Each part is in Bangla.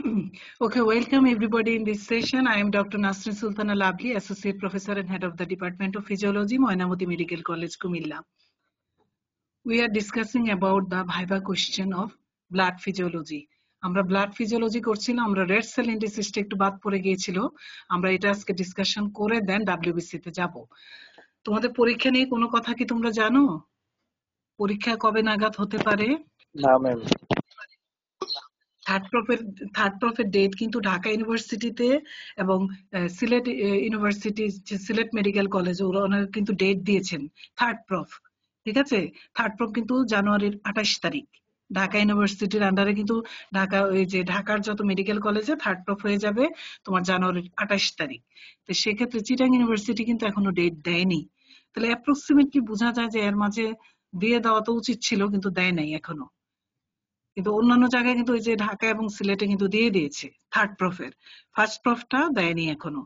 Okay, welcome everybody in this session. I am Dr. Nasrin Sultana Labli, Associate Professor and Head of the Department of Physiology, Moinamoti Medical College, Kumilla. We are discussing about the Viva question of blood physiology. আমরা ব্লাড ফিজিওলজি করছিলাম, আমরা রেড সেল ইন্ডিসিসটা একটু বাদ পড়ে গিয়েছিল। আমরা এটা আজকে ডিসকাশন করে দেন ডাব্লিউবিসি তে যাব। তোমাদের পরীক্ষা নিয়ে কোনো কথা কি তোমরা জানো? পরীক্ষা কবে নাগাদ হতে পারে? না ম্যাম। থার্ড প্রফের ডেট কিন্তু ঢাকা ইউনিভার্সিটিতে এবং Sylhet university, Sylhet medical college ওনারা কিন্তু ডেট দিয়েছেন থার্ড প্রফ। ঠিক আছে, থার্ড প্রফ কিন্তু জানুয়ারির 28 তারিখ। ঢাকা ইউনিভার্সিটির আন্ডারে কিন্তু ঢাকা ওই যে ঢাকার যত মেডিকেল কলেজে থার্ড প্রফ হয়ে যাবে তোমার জানুয়ারির 28 তারিখ। তো সেক্ষেত্রে চিটাং ইউনিভার্সিটি কিন্তু এখনো ডেট দেয়নি। তাহলে অ্যাপ্রক্সিমেটলি বোঝা যায় যে এর মাঝে দিয়ে দেওয়া তো উচিত ছিল, কিন্তু দেয় নাই এখনো। কিন্তু অন্যান্য জায়গায় কিন্তু ওই যে ঢাকা এবং সিলেটে কিন্তু দিয়ে দিয়েছে থার্ড প্রফের, ফার্স্ট প্রফটা দেয়নি এখনো।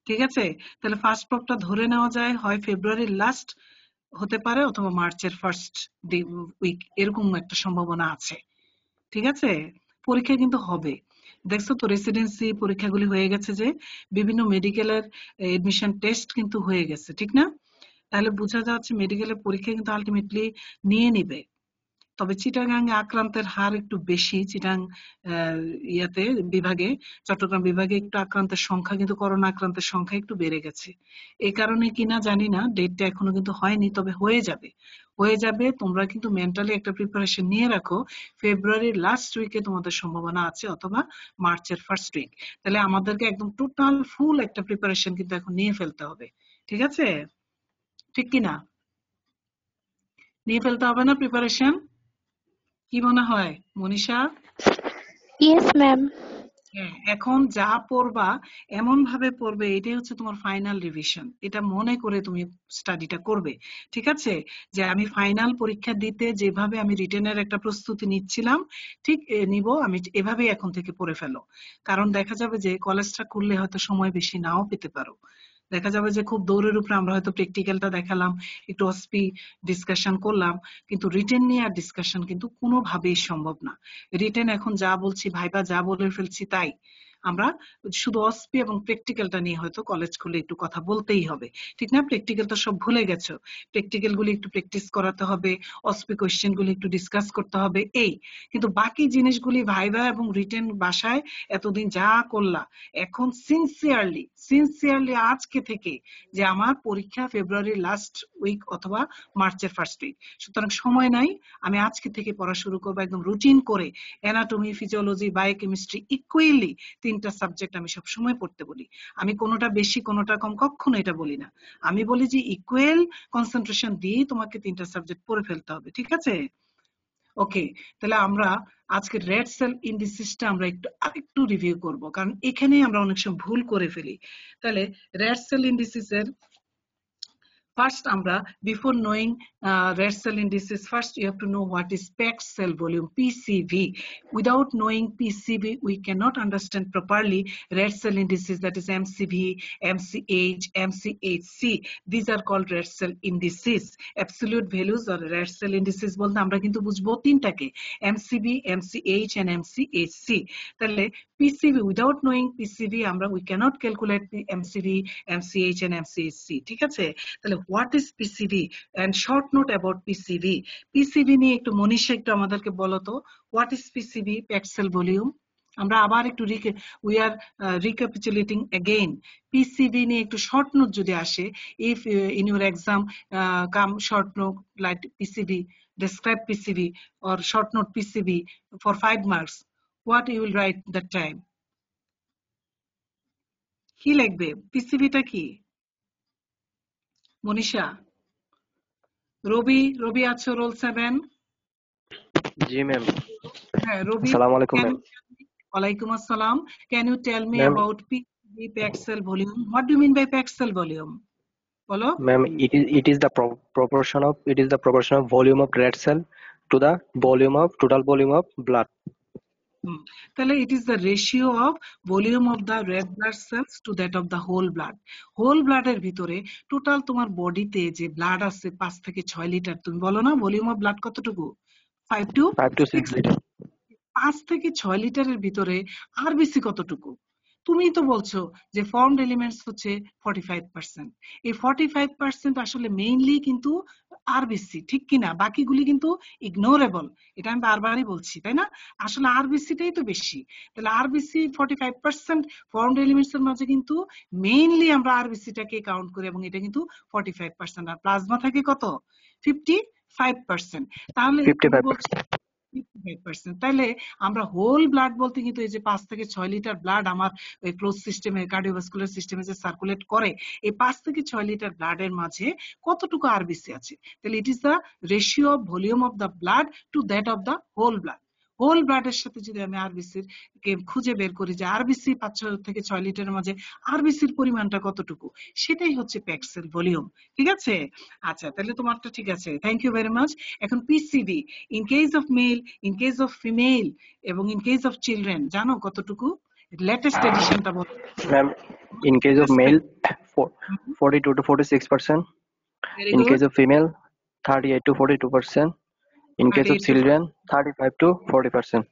ঠিক আছে, তাহলে ফার্স্ট প্রফটা ধরে নেওয়া যায় হয় ফেব্রুয়ারির লাস্ট হতে পারে অথবা মার্চের ফার্স্ট উইক, এরকম একটা সম্ভাবনা আছে। ঠিক আছে, পরীক্ষা কিন্তু হবে। দেখছো তো রেসিডেন্সি পরীক্ষাগুলি হয়ে গেছে, যে বিভিন্ন মেডিকেলের এডমিশন টেস্ট কিন্তু হয়ে গেছে, ঠিক না? তাহলে বোঝা যাচ্ছে মেডিকেলের পরীক্ষা কিন্তু আলটিমেটলি নিয়ে নিবে। তবে চিটাগাং আক্রান্তের হার একটু বেশি। চিটাং ইয়াতে বিভাগে, চট্টগ্রাম বিভাগে একটু আক্রান্তের সংখ্যা, কিন্তু করোনা আক্রান্তের সংখ্যা একটু বেড়ে গেছে। এই কারণে কিনা জানি না, ডেটটা এখনো কিন্তু হয়নি, তবে হয়ে যাবে। হয়ে যাবে। তোমরা কিন্তু মেন্টালি একটা প্রিপারেশন নিয়ে রাখো, ফেব্রুয়ারির লাস্ট উইকে তোমাদের সম্ভাবনা আছে অথবা মার্চের ফার্স্ট উইক। তাহলে আমাদেরকে একদম টোটাল ফুল একটা প্রিপারেশন কিন্তু এখন নিয়ে ফেলতে হবে। ঠিক আছে, ঠিক কিনা? নিয়ে ফেলতে হবে না প্রিপারেশন? কি মনে হয় মনীষা? Yes ma'am. এখন যা পড়বা এমন ভাবে পড়বে, এটাই হচ্ছে তোমার ফাইনাল রিভিশন। এটা মনে করে তুমি স্টাডিটা করবে। ঠিক আছে, যে আমি ফাইনাল পরীক্ষা দিতে যেভাবে আমি রিটেনের একটা প্রস্তুতি নিচ্ছিলাম, ঠিক নিব আমি এভাবেই এখন থেকে পড়ে ফেলো। কারণ দেখা যাবে যে কলেজটা করলে হয়তো সময় বেশি নাও পেতে পারো। দেখা যাবে যে খুব দৌড়ের উপরে আমরা হয়তো প্র্যাকটিক্যালটা দেখালাম, একটু অস্পি ডিসকাশন করলাম, কিন্তু রিটেন নিয়ে আর ডিসকাশন কিন্তু কোনোভাবেই সম্ভব না। রিটেন এখন যা বলছি, ভাইবা যা বলে ফেলছি তাই। আমরা শুধু অস্পি এবং প্র্যাকটিক্যালটা নিয়ে হয়তো কলেজ খুলে একটু কথা বলতেই হবে, ঠিক না? প্র্যাকটিক্যাল তো সব ভুলে গেছো, প্র্যাকটিক্যাল গুলি একটু প্র্যাকটিস করাতে হবে, অস্পি কোয়েশ্চেন গুলি একটু ডিসকাস করতে হবে, এই। কিন্তু বাকি জিনিসগুলি ভাইবা এবং রিটেন বাসায় এতদিন যা করলা, এখন সিনসিয়ারলি আজকে থেকে যে আমার পরীক্ষা ফেব্রুয়ারির লাস্ট উইক অথবা মার্চের ফার্স্ট উইক, সুতরাং সময় নাই। আমি আজকে থেকে পড়া শুরু করবো একদম রুটিন করে। অ্যানাটমি, ফিজিওলজি, বায়োকেমিস্ট্রি ইকুয়ালি তিনটা সাবজেক্ট আমি সবসময় পড়তে বলি। আমি কোনোটা বেশি কোনোটা কম কখনো এটা বলি না। আমি বলি যে ইকুয়াল কনসেন্ট্রেশন দিয়ে তোমাকে তিনটা সাবজেক্ট পড়ে ফেলতে হবে। ঠিক আছে, ওকে। তাহলে আমরা আজকে রেড সেল ইন্ডিসিসটা আমরা আরেকটু রিভিউ করব, কারণ এখানে আমরা অনেক সময় ভুল করে ফেলি। তাহলে রেড সেল ইন্ডিসিসের First, before knowing red cell indices, first you have to know what is packed cell volume, PCV. Without knowing PCV, we cannot understand properly red cell indices, that is MCV, MCH, MCHC. These are called red cell indices. Absolute values or red cell indices বলতে আমরা কিন্তু বুঝবো তিনটাকে, MCV, MCH and MCHC. তাহলে PCV, without knowing PCV, we cannot calculate the MCV, MCH and MCHC. ঠিক আছে? তাহলে what is PCV and short note about PCV. PCV নিয়ে একটু মনীষা একটু আমাদেরকে বলো তো, what is PCV, packed cell volume? আমরা আবার একটু we are recapitulating again. PCV নিয়ে একটু short note যদি আসে, if in your exam come short note like PCV, describe PCV or short note PCV for 5 marks, what you will write that time? কি লিখবে? পিসিভিটা কি মনীষা? রবি আছো রোল 7? জি ম্যাম। হ্যাঁ রবি, আসসালামু আলাইকুম ম্যাম। ওয়ালাইকুম আসসালাম। Can you tell me about PCV, packed cell volume? What do you mean by packed cell volume? বলো। Ma'am, it is the proportion of volume of red cell to the total volume of blood. তাহলে it is the ratio of volume of the red blood cells to that of the whole blood. Whole ব্লাডের ভিতরে টোটাল তোমার বডিতে যে ব্লাড আছে 5 থেকে 6 লিটার, তুমি বলো না ভলিউম অফ ব্লাড কতটুকু? 5 to 6 লিটার। 5 5 থেকে 6 লিটারের ভিতরে আরবিসি কতটুকু? তুমি তো বলছো যে ফর্মড এলিমেন্টস হচ্ছে 45%। এই 45% আসলে মেইনলি কিন্তু আরবিসি, ঠিক কিনা? বাকিগুলি কিন্তু ইগনোরেবল, এটা আমি বারবারই বলছি, তাই না? আসলে আরবিসিটাই তো বেশি। তাহলে আরবিসি 45% ফর্মড এলিমেন্টস এর মাঝে কিন্তু মেইনলি আমরা আরবিসিটাকে কাউন্ট করি, এবং এটা কিন্তু 45%। আর প্লাজমা থাকে কত? 55%। তাহলে তুমি বলছো 55%. 55%। তাহলে আমরা হোল ব্লাড বলতে কিন্তু এই যে 5 থেকে 6 লিটার ব্লাড আমার ক্লোজ সিস্টেমে, কার্ডিওভাস্কুলার সিস্টেমে যে সার্কুলেট করে, এই 5 থেকে 6 লিটার ব্লাডের মাঝে কতটুকু আরবিসি আছে? তাহলে it is the ratio of volume of the blood to that of the whole blood. Whole ব্লাডের সাথে যদি আমি আরবিসির কে খুঁজে বের করি যে আরবিসি 5 থেকে 6 লিটারের মাঝে আরবিসির পরিমাণটা কতটুকু, সেটাই হচ্ছে প্যাক্সেল ভলিউম। ঠিক আছে? আচ্ছা, তাহলে তোমারটা ঠিক আছে, থ্যাংক ইউ ভেরি মাচ। এখন PCV in case of male, in case of female এবং ইন কেস অফ চিলড্রেন জানো কতটুকু? লেটেস্ট এডিশনটা বলো। Ma'am, in case of male, 42 to 46%. Very In good. case of female, 38 to 42%. In case of 38 to children, 35 to 40%.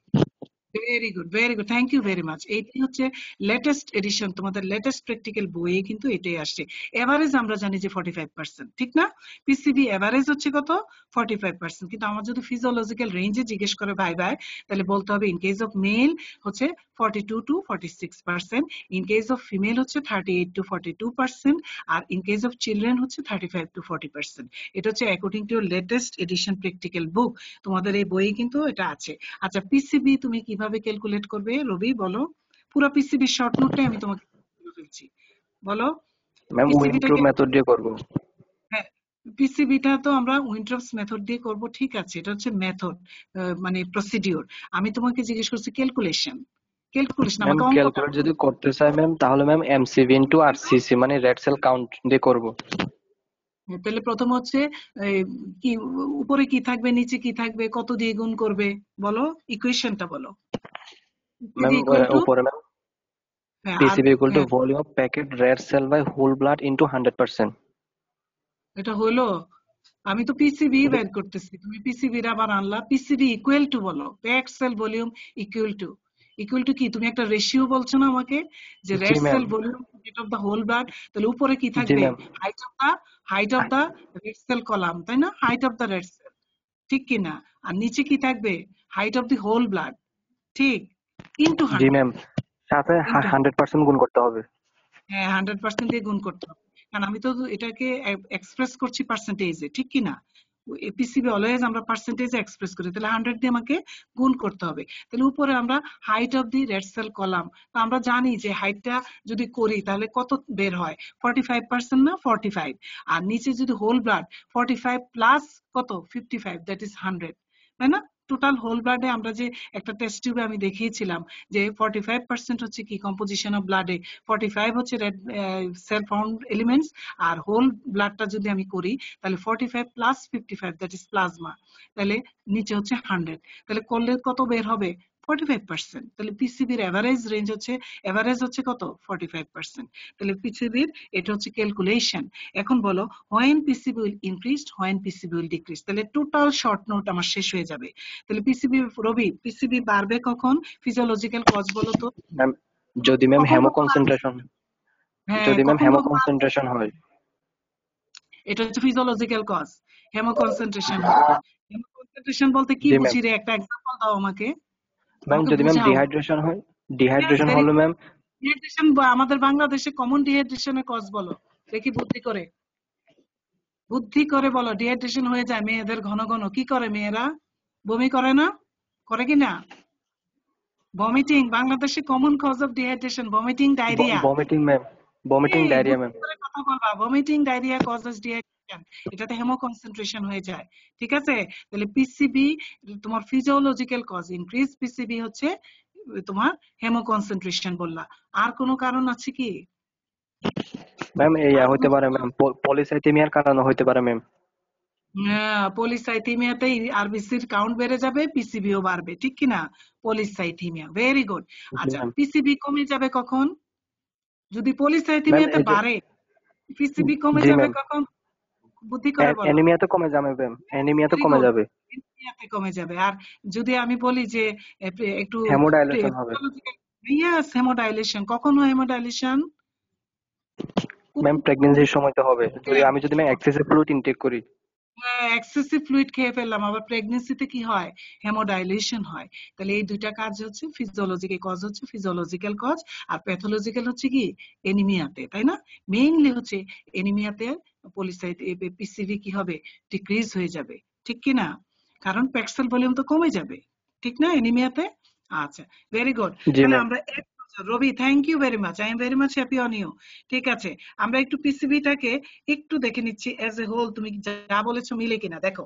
Very good, very good, thank you very much. এইটাই হচ্ছে লেটেস্ট এডিশন, তোমাদের লেটেস্ট প্র্যাকটিক্যাল বইয়ে কিন্তু এটাই আসছে। এভারেজ আমরা জানি যে 45%, ঠিক না? পিসিবি এভারেজ হচ্ছে কত? 45%। কিন্তু আমার যদি ফিজিওলজিক্যাল রেঞ্জে জিজ্ঞেস করে ভাই ভাই, তাহলে বলতে হবে ইন কেস অফ মেল হচ্ছে 42 to 46%, in case of female হচ্ছে 38 to 42%, আর ইন কেস অফ চিলড্রেন হচ্ছে 35 to 40%। এটা হচ্ছে according to latest edition practical book, তোমাদের এই বইয়ে কিন্তু এটা আছে। আচ্ছা, পিসিবি তুমি কিভাবে ক্যালকুলেট করবে রবি বলো? পুরো পিসিবি শর্ট নোটটাই আমি তোমাকে বলে ফেলছি, বলো Ma'am, পিসিবিটাকে। Winthrop method দিয়ে করব. হ্যাঁ, পিসিবিটা তো আমরা উইন্ট্রপস মেথড দিয়ে করব, ঠিক আছে, এটা হচ্ছে মেথড, মানে প্রসিডিওর। আমি তোমাকে জিজ্ঞেস করছি ক্যালকুলেশন, ক্যালকুলেশন ম্যাম আমাকে অঙ্কটা। ক্যালকুলেট যদি করতে চাই ম্যাম, তাহলে ম্যাম এমসিভি ইনটু আরসিসি মানে রেড সেল কাউন্ট দিয়ে করব. তাহলে প্রথম হচ্ছে এই, কি উপরে কি থাকবে, নিচে কি থাকবে, কত দিয়ে গুণ করবে বলো, ইকুয়েশনটা বলো। ম্যাম ইকুয়াল টু, উপরে ম্যাম হ্যাঁ আর পিসিবি ইকুয়াল টু হ্যাঁ, volume of packed red cell by whole blood into 100%. এটা হলো। আমি তো পিসিবি বের করতেছি, তুমি পিসিবির আবার আনলা। পিসিবি ইকুয়াল টু বলো, packed cell volume equal to. Equal to কি? তুমি একটা রেশিও বলছো না আমাকে, যে জি red ma'am. Cell volume rate of the whole blood. তাহলে উপরে কি জি থাকবে? Ma'am. Height of the red cell column, তাই না? Height of the red cell, ঠিক কি না? আর নিচে কি থাকবে? Height of the whole blood, ঠিক, ইনটু জি 100, ম্যাম, সাথে ইনটু 100% গুণ করতে হবে. হ্যাঁ 100% দিয়ে গুণ করতে হবে, কারণ আমি তো এটাকে এক্সপ্রেস করছি পার্সেন্টেজে, ঠিক কি না? পিসিবি অলওয়েজ আমরা পার্সেন্টেজে এক্সপ্রেস করি, তাহলে 100 দিয়ে আমাকে গুণ করতে হবে। তাহলে উপরে আমরা height of the red cell column, তো আমরা জানি যে হাইটটা যদি করি তাহলে কত বের হয়? 45% না 45। আর নিচে যদি হোল ব্লাড 45 প্লাস কত 55, দ্যাট ইজ 100, তাই না? টোটাল হোল ব্লাডে আমরা যে একটা টেস্ট টিউবে আমি দেখিয়েছিলাম যে 45% হচ্ছে কি কম্পোজিশন অফ ব্লাডে, 45 হচ্ছে রেড সেল ফাউন্ড এলিমেন্টস, আর হোল ব্লাডটা যদি আমি করি তাহলে 45 প্লাস 55, দ্যাট ইজ প্লাজমা। তাহলে নিচে হচ্ছে 100, তাহলে করলে কত বের হবে? 45%। তাহলে পিসিবির এভারেজ রেঞ্জ হচ্ছে, এভারেজ হচ্ছে কত? 45%। তাহলে পিসিবির এটা হচ্ছে ক্যালকুলেশন। এখন বলো, when PCB will increase, when PCB will decrease. তাহলে টোটাল শর্ট নোট আমার শেষ হয়ে যাবে। তাহলে পিসিবি, রবি পিসিবি বাড়বে কখন? ফিজিওলজিক্যাল কজ বলো তো, ম্যাম যদি ম্যাম কখন হেমো কখন বাড়বে? কনসেন্ট্রেশন, হ্যাঁ, যদি ম্যাম কখন হেমো কখন বাড়বে? কনসেন্ট্রেশন হয়. এটা হচ্ছে ফিজিওলজিক্যাল কজ, হেমো কনসেন্ট্রেশন হয়। হেমো কনসেন্ট্রেশন বলতে কি জি ম্যাম. বুঝি রে, একটা এক্সাম্পল দাও আমাকে, ম্যাম আমাকে যদি ম্যাম বুঝাও। ডিহাইড্রেশন হয়, ডিহাইড্রেশন ভেরি হলে গুড। ম্যাম. ডিহাইড্রেশন আমাদের বাংলাদেশে কমন ডিহাইড্রেশনের কজ বলো দেখি, বুদ্ধি করে, বুদ্ধি করে বলো। ডিহাইড্রেশন হয়ে যায় মেয়েদের ঘন ঘন, কি করে মেয়েরা? বমি করে না? করে কি না? ভমিটিং, বাংলাদেশে common cause of dehydration vomiting, diarrhoea. Vomiting ma'am, vomiting এই ডায়রিয়া ম্যাম. বুদ্ধি করে কথা বলবা, ভমিটিং ডায়রিয়া কজেস ডিহাইড্রেশন, এটাতে হেমো কনসেন্ট্রেশন হয়ে যায়, ঠিক আছে? তাহলে পিসিবি তোমার ফিজিওলজিক্যাল কজ, ইনক্রিজ পিসিবি হচ্ছে তোমার হেমো কনসেন্ট্রেশন বললা। আর কোনো কারণ আছে কি? ম্যাম এই আর কোনো হইতে পারে ম্যাম, পলিসাইথেমিয়ার কারণে হইতে পারে ম্যাম. পলিসাইথিমিয়াতে আরবিসির কাউন্ট বেড়ে যাবে, পিসিবিও বাড়বে, ঠিক কি না? পলিসাইথিমিয়া, ভেরি গুড। জি আচ্ছা, ম্যাম. পিসিবি কমে যাবে কখন? যদি ম্যাম পলিসাইথিমিয়াতে এই যে, বাড়ে, পিসিবি কমে জি যাবে ম্যাম. কখন? বুদ্ধি করে বলো। অ্যানিমিয়াতে কমে যাবে ম্যাম, অ্যানিমিয়াতে Very কমে good. যাবে, এমনিতে কমে যাবে। আর যদি আমি বলি যে একটু হেমোডাইলেশন হবে। ইয়েস, হেমোডাইলেশন। কখন হয় হেমোডাইলেশন? ম্যাম প্রেগন্যান্সির সময় তো হবে, যদি আমি যদি ম্যাম এক্সেসিভ ফ্লুইড ইনটেক করি। হ্যাঁ, এক্সেসিভ ফ্লুইড খেয়ে ফেললাম, আবার প্রেগন্যান্সিতে কি হয়? হেমোডাইলেশন হয়। তাহলে এই দুইটা কাজ হচ্ছে ফিজিওলজিক্যাল কজ, হচ্ছে ফিজিওলজিক্যাল কজ, আর প্যাথোলজিক্যাল হচ্ছে কি এনিমিয়াতে, তাই না? মেইনলি হচ্ছে এনিমিয়াতে পিসিভি কি হবে? ডিক্রিজ হয়ে যাবে, ঠিক কি না? কারণ প্যাক্সেল ভলিউম তো কমে যাবে, ঠিক না এনিমিয়াতে? আচ্ছা, ভেরি গুড। জি তাহলে ম্যাম। আমরা Robi, thank you very much, I am very much happy on you. ঠিক আছে, আমরা একটু পিসিবিটাকে একটু দেখে নিচ্ছি এজ এ হোল, তুমি যা বলেছো মিলে কিনা দেখো।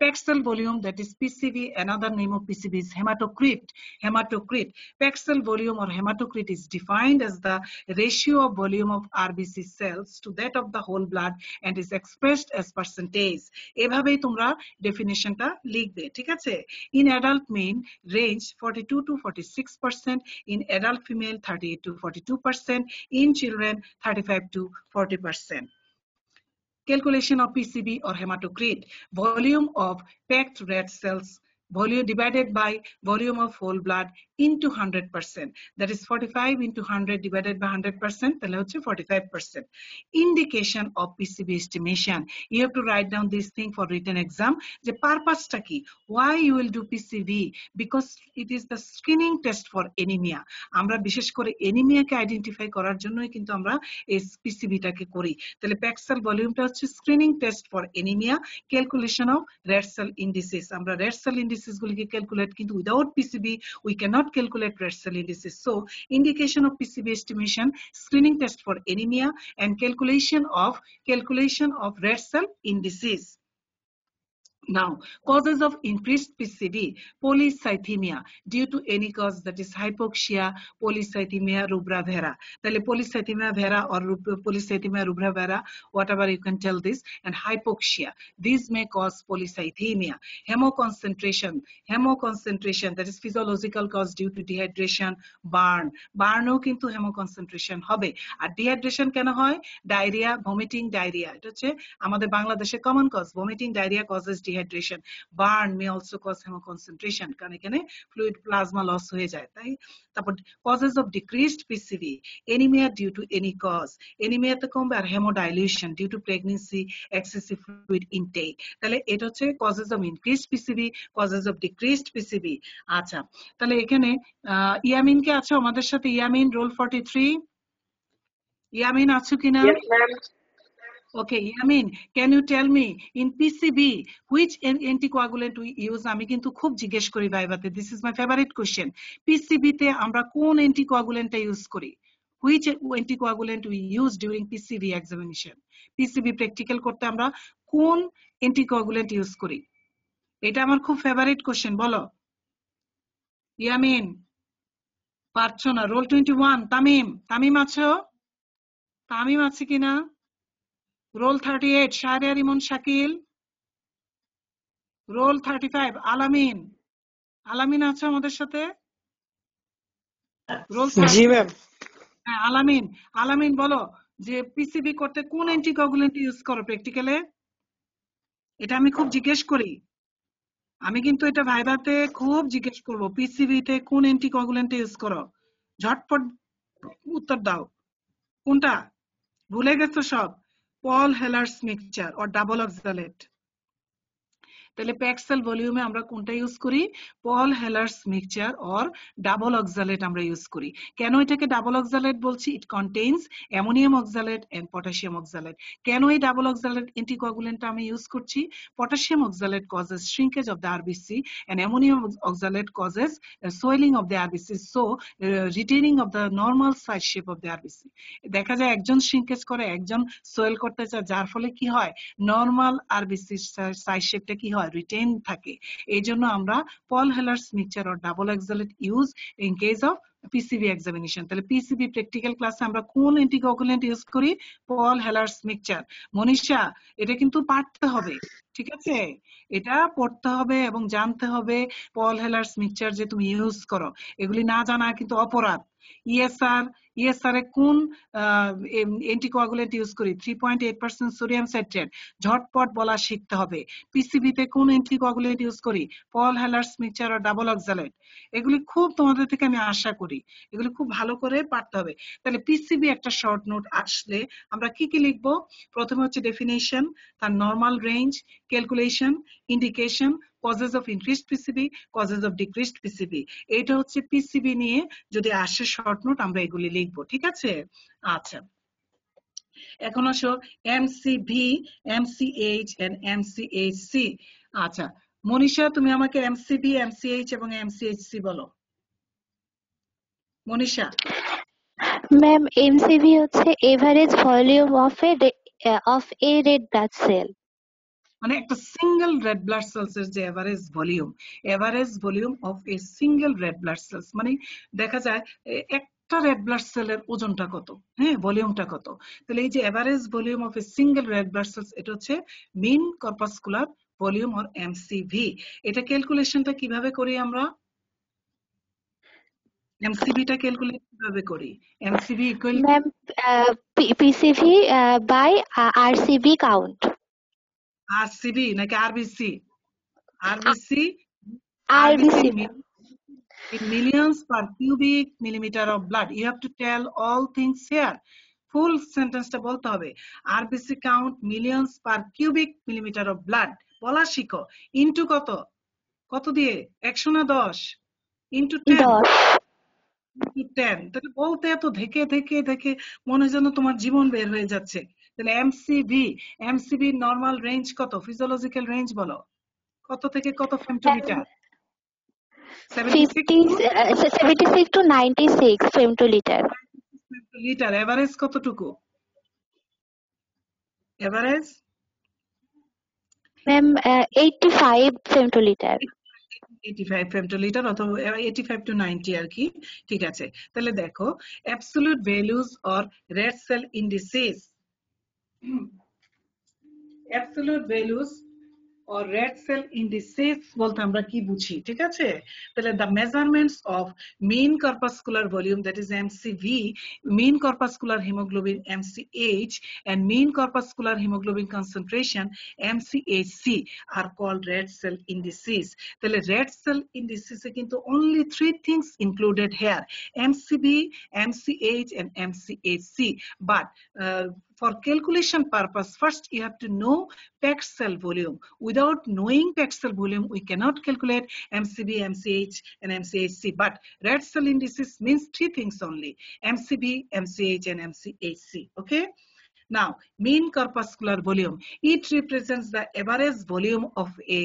Paxil volume, that is PCV, another name of PCV is hematocrit. Hematocrit. Paxil volume or hematocrit is defined as the ratio of volume of RBC cells to that of the whole blood and is expressed as percentage. এভাবেই তোমরা ডেফিনিশনটা লিখবে, ঠিক আছে? In adult male range 42 to 46%, in adult female 38 to 42%, in children 35 to 40%. Calculation of PCB or hematocrit: volume of packed red cells, volume divided by volume of whole blood into 100%, that is 45 into 100 divided by 100%, তাহলে হচ্ছে 45%. Indication of PCB estimation: you have to write down this thing for written exam, যে পারপাসটা কি, why you will do PCB, because it is the screening test for anemia. আমরা বিশেষ করে এনিমিয়াকে আইডেন্টিফাই করার জন্যই কিন্তু আমরা এই পিসিবিটাকে করি। তাহলে প্যাক্সেল ভলিউমটা হচ্ছে screening test for anaemia, calculation of red cell indices. আমরা রেড সেল ইন্ডিসিস গুলিকে ক্যালকুলেট, কিন্তু without PCB we cannot calculate red cell indices. So indication of PCB estimation, screening test for anaemia, and calculation of red cell indices. Now, causes of increased PCV: polycythemia, due to any cause, that is hypoxia, polycythemia rubra vera. তাহলে polycythemia vera or polycythemia rubra vera, whatever you can tell this, and hypoxia, these may cause polycythemia. Hemoconcentration, that is physiological cause due to dehydration, burn ও কিন্তু hemoconcentration হবে। আর dehydration কেন হয়? ডায়রিয়া, ভমিটিং, ডায়রিয়া, এটা হচ্ছে আমাদের বাংলাদেশে common cause. Vomiting, diarrhoea causes dehydration. Burn may also cause hemoconcentration, কারণ এখানে ফ্লুইড প্লাজমা লস হয়ে যায়, তাই? তারপর causes of decreased PCV: anemia due to any cause, anemia-তে কমবে, আর haemodilution due to pregnancy, excessive fluid intake. তাহলে এটা হচ্ছে causes of increased PCV, causes of decreased PCV। আচ্ছা, তাহলে এখানে ইয়ামিন কে আছো আমাদের সাথে? ইয়ামিন, রোল 43। ইয়ামিন আছো কিনা? Yes, ma'am. Okay, Yamin, can you tell me in PCB which anticoagulant we use? আমি কিন্তু খুব জিজ্ঞেস করি ভাইভাতে, this is my favorite question. PCB তে আমরা কোন অ্যান্টিকোয়াগুলেন্টটা ইউজ করি? Which anticoagulant we use during PCB examination? PCB practical করতে আমরা কোন অ্যান্টিকোয়াগুলেন্ট ইউজ করি? এটা আমার খুব ফেভারিট কোশ্চেন, বলো। ইয়ামিন পারছো না। রোল 21, তামিম, তামিম আছো? তামিম আছে কিনা? রোল 38, শাহরিয়ার ইমন শাকিল। রোল 35, আলামিন, আলামিন আছো আমাদের সাথে? রোল জি ম্যাম। হ্যাঁ, আলামিন, আলামিন বলো যে পিসিবি করতে কোন অ্যান্টিকোয়াগুলেন্ট ইউজ করো প্র্যাকটিক্যালে? এটা আমি খুব জিজ্ঞেস করি, আমি কিন্তু এটা ভাইভাতে খুব জিজ্ঞেস করবো, পিসিবি তে কোন অ্যান্টিকোয়াগুলেন্ট ইউজ করো? ঝটপট উত্তর দাও। কোনটা ভুলে গেছো সব? Paul Heller's mixture or double oxalate. তাহলে প্যাক্সেল ভলিউমে আমরা কোনটা ইউজ করি? Paul Heller's mixture or double oxalate আমরা ইউজ করি। কেন এটাকে ডাবল অক্সালেট বলছি? It contains ammonium oxalate and potassium oxalate. কেন এই ডাবল অক্সালেট অ্যান্টিকোয়াগুলেন্টটা আমি ইউজ করছি? Potassium oxalate causes shrinkage of the RBC and ammonium oxalate causes swelling of the RBC, so retaining of the normal size shape of the RBC. দেখা যায় একজন shrinkage করে, একজন সোয়েল করতে চায়, যার ফলে কি হয়? নরমাল আরবিসি সাইজ শেপটা কি হয়? রিটেইন থাকে। এই জন্য আমরা Paul Heller's mixture or double oxalate use in case of PCB examination. তাহলে পিসিবি প্র্যাকটিক্যাল ক্লাসে আমরা কোন অ্যান্টিকোয়াগুলেন্ট ইউজ করি? Paul Heller's mixture. মনীষা, এটা কিন্তু পারতে হবে, ঠিক আছে, এটা পড়তে হবে এবং জানতে হবে। পল হেলার্স মিক্সচার যে তুমি ইউজ করো, এগুলি না জানা কিন্তু অপরাধ। ইএসআর, ইএসআর এ কোন অ্যান্টিকোয়াগুলেন্ট ইউজ করি? 3.8% সোডিয়াম সাইট্রেট। ঝটপট বলা শিখতে হবে। পিসিবি তে কোন অ্যান্টিকোয়াগুলেন্ট ইউজ করি? পল হেলার্স মিক্সচার আর ডাবল অক্সালেট। এগুলি খুব তোমাদের থেকে আমি আশা করি, এগুলি খুব ভালো করে পারতে হবে। তাহলে পিসিবি একটা শর্ট নোট আসলে আমরা কি কি লিখবো? প্রথমে হচ্ছে ডেফিনেশন, তার normal range, calculation, indication, causes of increased PCB, causes of decreased PCB. এটা হচ্ছে পিসিবি নিয়ে যদি আসে শর্ট নোট, আমরা এগুলি লিখবো। ঠিক আছে, আচ্ছা। এখন আসো এমসিভি, এমসিএইচ এন্ড এমসিএইচসি। আচ্ছা মনীষা, তুমি আমাকে এমসিভি, এমসিএইচ এবং এমসিএইচসি বলো। মনীষা। ম্যাম এমসিভি হচ্ছে average volume of a red blood cell. মানে একটা সিঙ্গেল রেড ব্লাড সেলস এর যে average volume of a single red blood sales, মানে দেখা যায় একটা রেড ব্লাড সেলের ওজনটা কত, হ্যাঁ, ভলিউমটা কত। তাহলে এই যে average volume of a single red blood cells, এটা হচ্ছে mean corpuscular volume or MCV. এটা ক্যালকুলেশনটা কিভাবে করি আমরা? এমসিভিটা ক্যালকুলেট কিভাবে করি? MCV equal to ma'am PCV by RCB count. RCB নাকি RBC? RBC, RBC. in millions per cubic millimeter of blood. You have to tell all things here. ফুল সেন্টেন্সটা বলতে হবে। RBC count millions per cubic millimetre of blood. বলা শিখো। ইনটু কত? কত দিয়ে? 100 না 10? ইনটু 10। 10। ইনটু 10। তাহলে বলতে এত ধেকে ধেকে ধেকে মনে যেন তোমার জীবন বের হয়ে যাচ্ছে। তাহলে এমসিভি, এমসিভি নরমাল রেঞ্জ কত? ফিজিওলজিক্যাল রেঞ্জ বলো। কত থেকে কত femtometre? 76 to 76 to 96 femtoliter. Litre. Average কতটুকু? Average ma'am 85 femtoliter. 85 ফেমটোলিটার অথবা 85 to 90 আর কি। ঠিক আছে, তাহলে দেখো absolute values or red cell indices, absolute values or red cell indices বলতে আমরা কি বুঝি? ঠিক আছে, তাহলে the measurements of mean corpuscular volume, that is MCV, mean corpuscular hemoglobin MCH, and mean corpuscular hemoglobin concentration MCHC are called red cell indices. তাহলে red cell indices এ কিন্তু only three things included here: MCV, MCH and MCHC. But for calculation purpose, first you have to know packed cell volume. Without knowing packed cell volume, we cannot calculate MCV, MCH and MCHC. But red cell indices means three things only: MCV, MCH and MCHC. Okay? Now, mean corpuscular volume. It represents the average volume of a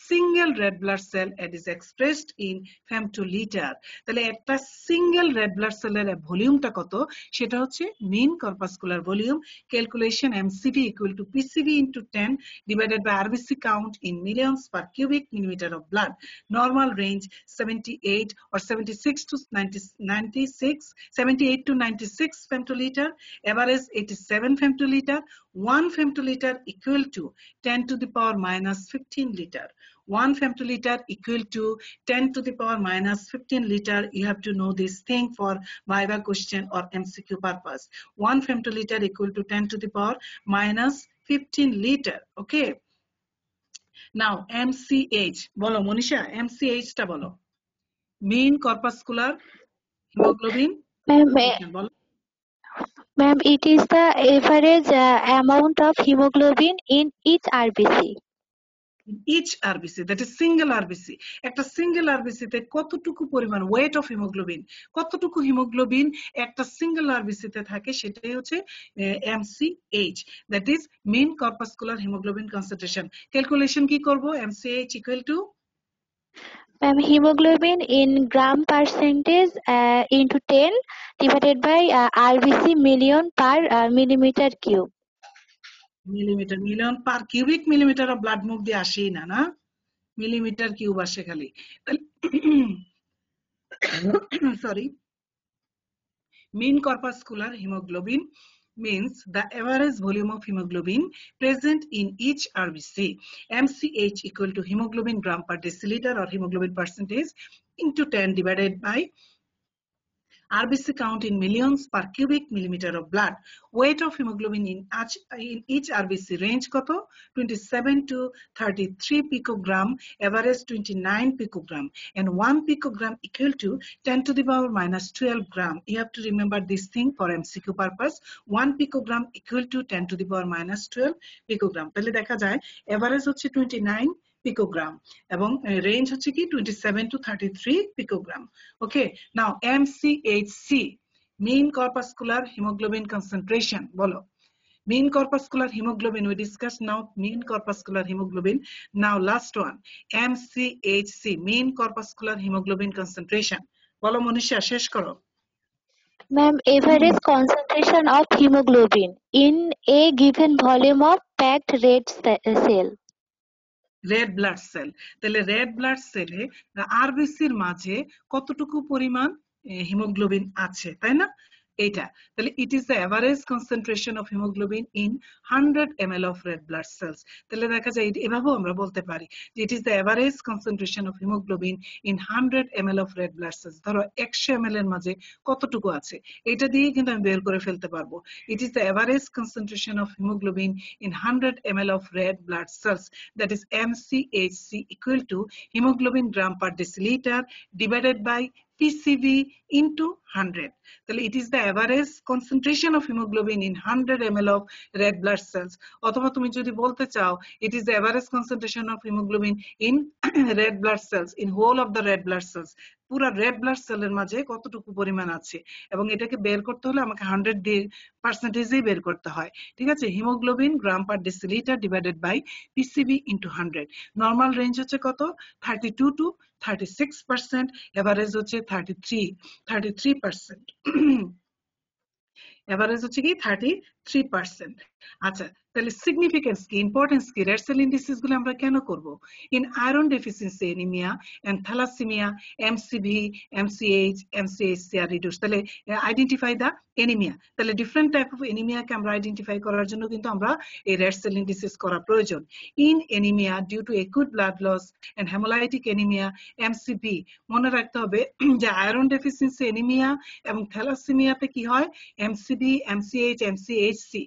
single red blood cell and is expressed in femtoliter. তাহলে একটা সিঙ্গেল রেড ব্লাড সেলের ভলিউমটা কত সেটা হচ্ছে mean corpuscular volume. Calculation MCV equal to PCV into 10 divided by RBC count in millions per cubic millimetre of blood. Normal range 78 or 76 to 96, 78 to 96 femtoliter. Average 87 femtoliter. 1 femtoliter equal to 10 to the power minus 15 liter. 1 femtoliter equal to 10 to the power minus 15 liter. You have to know this thing for Viva question or MCQ purpose. 1 femtoliter equal to 10 to the power minus 15 liter. Okay. Now MCH বলো মনীষা, MCH টা বলো। Mean corpuscular hemoglobin concentration বলো। Ma'am, it is the average amount of hemoglobin in each RBC. Each RBC, that is single RBC. একটা সিঙ্গেল RBC তে কতটুকু পরিমাণ ওয়েট অফ হিমোগ্লোবিন, কতটুকু হিমোগ্লোবিন একটা সিঙ্গেল RBC তে থাকে সেটাই হচ্ছে MCH, that is mean corpuscular hemoglobin concentration. Calculation কি করব? MCH equal to Ma'am, hemoglobin in gram percentage into 10 divided by RBC million per millimeter cube. Millimetre, million per cubic millimetre of blood move দিয়ে আসেই না, না মিলিমিটার কিউব আসে খালি। Sorry, mean corpuscular hemoglobin means the average volume of hemoglobin present in each RBC. MCH equal to hemoglobin gram per deciliter or hemoglobin percentage into 10 divided by RBC count in millions per cubic millimeter of blood. Weight of hemoglobin in each RBC range কত 27 to 33 picogram, average 29 picogram, and 1 picogram equal to 10 to the power minus 12 gram. You have to remember this thing for MCQ purpose. 1 picogram equal to 10 to the power minus 12 picogram. তাহলে দেখা যায় average হচ্ছে 29 picogram এবং range হচ্ছে কি 27 to 33 picogram. Okay, now MCHC, mean corpuscular hemoglobin concentration. বলো mean corpuscular hemoglobin, we discussed now mean corpuscular hemoglobin. Now last one, MCHC, mean corpuscular hemoglobin concentration. বলো মনীষা, শেষ করো। Ma'am, average concentration of hemoglobin in a given volume of packed red cell. Red blood cell, তাহলে রেড ব্লাড সেলে আরবিসির মাঝে কতটুকু পরিমাণ হিমোগ্লোবিন আছে, তাই না? এটা তাহলে it is the average concentration of haemoglobin in 100 ml of red blood sales. তাহলে দেখা যায় এভাবেও আমরা বলতে পারি যে ইট is the average concentration of haemoglobin in 100 ml of red blood sales. ধরো 100 ml এর মাঝে কতটুকু আছে, এটা দিয়ে কিন্তু আমি বের করে ফেলতে পারবো। ইট is the average concentration of haemoglobin in 100 ml of red blood sales, that is MCHC equal to hemoglobin gram per deciliter divided by PCV into 100. তাহলে it is the average concentration of hemoglobin in 100 ml of red blood cells. অথবা তুমি যদি বলতে চাও it is the average concentration of hemoglobin in red blood cells, in whole of the red blood cells. পুরা রেড ব্লাড সেলের মাঝে কতটুকু পরিমাণ আছে, এবং এটাকে বের করতে হলে আমাকে 100 দিয়ে পার্সেন্টেজেই বের করতে হয়। ঠিক আছে, haemoglobin gram per decilitre divided by PCV into 100। Normal range হচ্ছে কত 32 to 36%, এভারেজ হচ্ছে 33%। এভারেজ হচ্ছে কি 33%। আচ্ছা, তাহলে সিগনিফিকেন্স কি, ইম্পর্টেন্স কি, রেড সেল ইন্ডিসিস গুলো আমরা কেন করব? In iron deficiency anaemia and thalassaemia, MCV, MCH, MCHC আর রিডিউস। তাহলে আইডেন্টিফাই দা এনিমিয়া। তাহলে ডিফারেন্ট টাইপ অফ এনিমিয়াকে আমরা আইডেন্টিফাই করার জন্য কিন্তু আমরা এই রেড সেল ইন্ডিসিস করা প্রয়োজন। In anaemia due to acute blood loss and haemolytic anaemia, MCV. মনে রাখতে হবে যে আয়রন ডেফিসিয়েন্সি এনিমিয়া এবং থ্যালাসেমিয়াতে কি হয়, MCV, MCH, MCHC,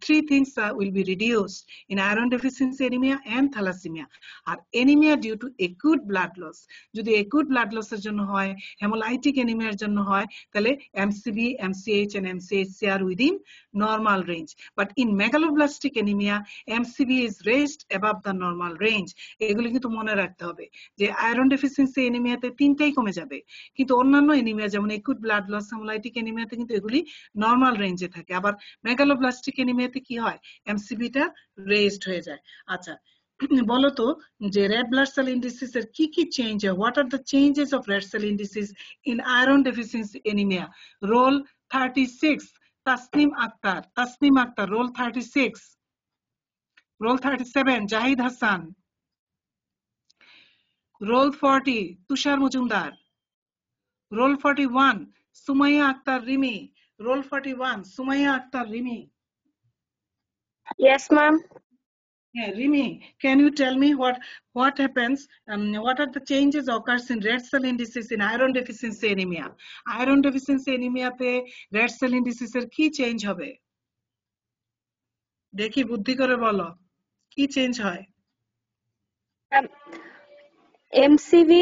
three things will be reduced in iron deficiency anemia and thalassemia. আর anemia due to acute blood loss, যদি acute blood loss এর জন্য হয়, hemolytic anemia এর জন্য হয়, তাহলে MCV, MCH and MCHC are within normal range. But in megaloblastic anemia, MCV is raised above the normal range. এগুলো কিন্তু মনে রাখতে হবে যে আয়রন ডেফিসিয়েন্সি এনিমিয়াতে তিনটাই কমে যাবে, কিন্তু অন্যান্য এনিমিয়া যেমন একুট ব্লাড লস, হেমোলাইটিক এনিমিয়াতে কিন্তু এগুলি নরমাল রেঞ্জে থাকে। আবার মেগালোব্লাস্টিক এনিমিয়াতে কি হয়, এমসিবিটা রেজড হয়ে যায়। আচ্ছা, বলো তো যে রেড ব্লাড সেল ইন্ডিসিস এর কি কি চেঞ্জ হয়, what are the changes of red cell indices in iron deficiency anaemia? Roll 36 Tasnim Akter, Tasnim Akter roll 36, roll 37 Zahid Hasan, roll 40 Tushar Majumdar, roll 41 Sumaiya Akter Rimi, roll 41 Sumaya Akhtar Rimi. Yes, ma'am. Yeah, Rimi, can you tell me what happens, what are the changes occurs in red cell indices in iron deficiency anemia? Iron deficiency anemia তে red cell indices এর কি চেঞ্জ হবে? দেখি বুদ্ধি করে বলো, কি চেঞ্জ হয়? MCV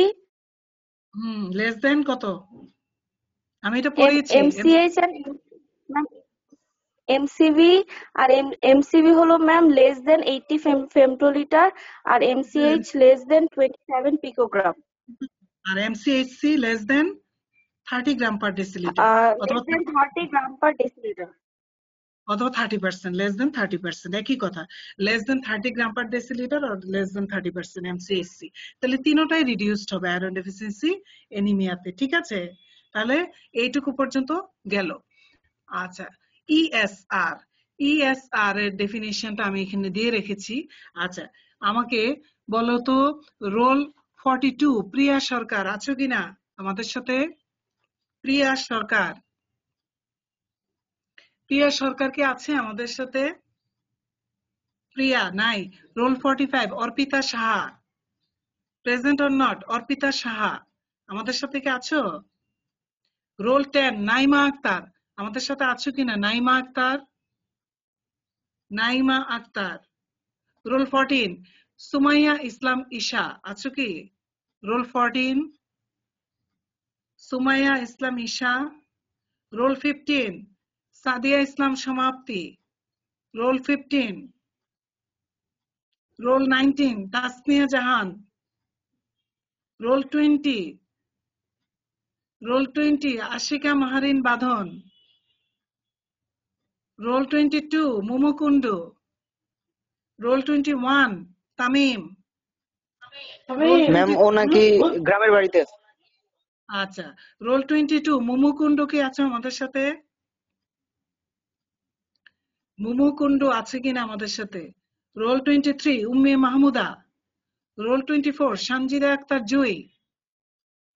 less than কত? আমি এটা পড়েছি। MCH and MCV আর MCV হলো ম্যাম less than 80 femtoliter আর MCH less than 27 picogram আর MCHC less than 30 gram per deciliter less than 30 gram per deciliter অথবা 30%, less than 30%, একই কথা, less than 30 gram per deciliter or less than 30% MCHC। তাহলে তিনটাই রিডিউসড হবে আয়রন ডেফিসিয়েন্সি এনিমিয়াতে। ঠিক আছে, তাহলে এইটুকু পর্যন্ত গেল। আচ্ছা, ESR এর ডেফিনিশনটা আমি এখানে দিয়ে রেখেছি। আচ্ছা, আমাকে বলো তো রোল 42 প্রিয়া সরকার আছো কিনা আমাদের সাথে? প্রিয়া সরকার, প্রিয়া সরকার কি আছে আমাদের সাথে? প্রিয়া নাই। Roll 45 Arpita Saha, present or not? Arpita Saha আমাদের সাথে কি আছো? রোল 10 নাইমা আক্তার আমাদের সাথে আছো কিনা? নাইমা আক্তার, নাইমা আক্তার। রোল 14 সুমাইয়া ইসলাম ঈশা আছো কি? Roll 14 Sumaiya Islam Isha. Roll 15 Sadia Islam Samapti, roll 15। Roll 19 Tasmia Jahan. Roll 20 Ashika Maharin Badhon. Roll 22 Momo Kundu. Roll 21 Tamim. Roll ma'am ও 22 নাকি গ্রামের বাড়িতে। আচ্ছা, রোল 22 মোমো কুন্ডু কি আছে আমাদের সাথে? মোমো কুন্ডু আছে কিনা আমাদের সাথে? রোল 23 উম্মে মাহমুদা। রোল 24 সানজিদা আক্তার জুই।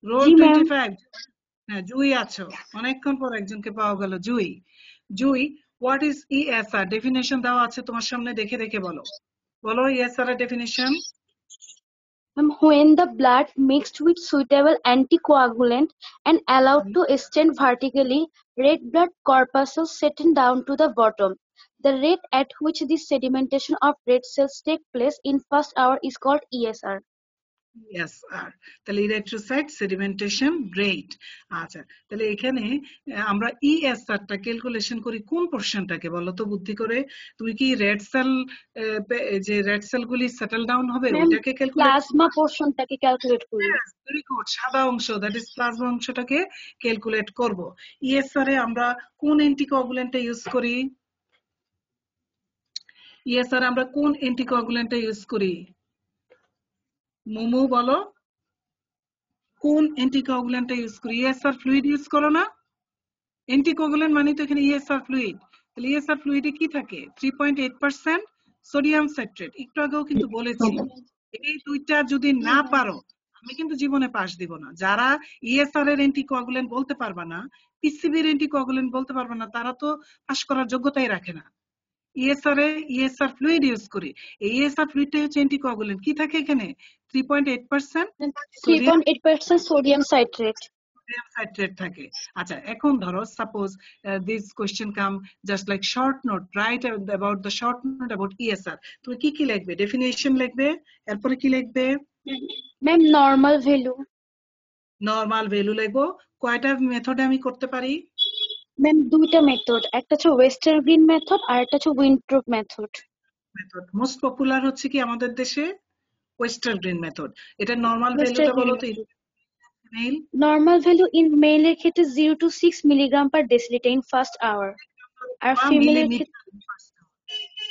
রোল জি ম্যাম। 25 হ্যাঁ জুই আছো, অনেকক্ষণ পর একজনকে পাওয়া গেল। জুই, জুই হোয়াট ইজ ইএসআর? ডেফিনেশন দেওয়া আছে তোমার সামনে, দেখে দেখে বলো। বলো ইএসআর এর definition. When the blood mixed with suitable anticoagulant and allowed to extend vertically, red blood corpuscles settle down to the bottom. The rate at which this sedimentation of red cells take place in first hour is called ESR. ESR তাহলে ইরিথ্রোসাইট সেডিমেন্টেশন রেট। আচ্ছা, তাহলে এখানে আমরা ইএসআর টা ক্যালকুলেশন করি কোন পোরশনটাকে বলো তো বুদ্ধি করে? তুমি কি রেড সেল, যে রেড সেল গুলি সেটেল ডাউন হবে ম্যাম ওইটাকে ক্যালকুলেট? প্লাজমা পোর্শনটাকে ক্যালকুলেট করি। ভেরি গুড, সাদা অংশ দ্যাট ইজ প্লাজমা অংশটাকে ক্যালকুলেট করব। ইএসআর এ আমরা কোন অ্যান্টিকোয়াগুল্যান্টটা ইউজ করি? ইএসআর আমরা কোন অ্যান্টিকোয়াগুল্যান্টটা ইউজ করি? মোমো বলো কোন অ্যান্টিকোয়াগুল্যান্টটা ইউজ করি? ইএসআর ফ্লুইড ইউজ করো না? অ্যান্টিকোয়াগুল্যান্ট মানে তো এখানে ইএসআর ফ্লুইড। তাহলে ইএসআর ফ্লুইডে কি থাকে? 3.8% সোডিয়াম সাইট্রেট। একটু আগেও কিন্তু বলেছি এই দুইটা যদি না পারো আমি কিন্তু জীবনে পাস দিব না। যারা ইএসআর এর অ্যান্টিকোয়াগুল্যান্ট বলতে পারবা না, পিসিবির অ্যান্টিকোয়াগুল্যান্ট বলতে পারবা না, তারা তো পাস করার যোগ্যতাই রাখে না। ইএসআর এ ইএসআর ফ্লুইড ইউজ করি। এই ইএসআর ফ্লুইডটাই হচ্ছে অ্যান্টিকোয়াগুল্যান্ট। কি থাকে এখানে? 3.8% সোডিয়াম 3.8% sodium citrate. সাইট্রেট থাকে। আচ্ছা, এখন ধরো suppose this question come just like short note, write about the short note about ESR. তুমি কি কি লিখবে? ডেফিনেশন লিখবে, এরপরে কি লিখবে? Ma'am normal value. Normal value লিখবো। কয়টা মেথডে আমি করতে পারি? ম্যাম দুইটা মেথড, একটা হচ্ছে ওয়েস্টার্ন গ্রিন মেথড আর একটা হচ্ছে Wintrobe method. Method most popular হচ্ছে কি আমাদের দেশে? Westergren method. এটা নরমাল ওয়েস্টার্ন ভ্যালুটা বলো গ্রিন তো। Method male normal value in মেলের ক্ষেত্রে 0 to 6 milligram per decilitre in first hour, আর ফিমেলের ক্ষেত্রে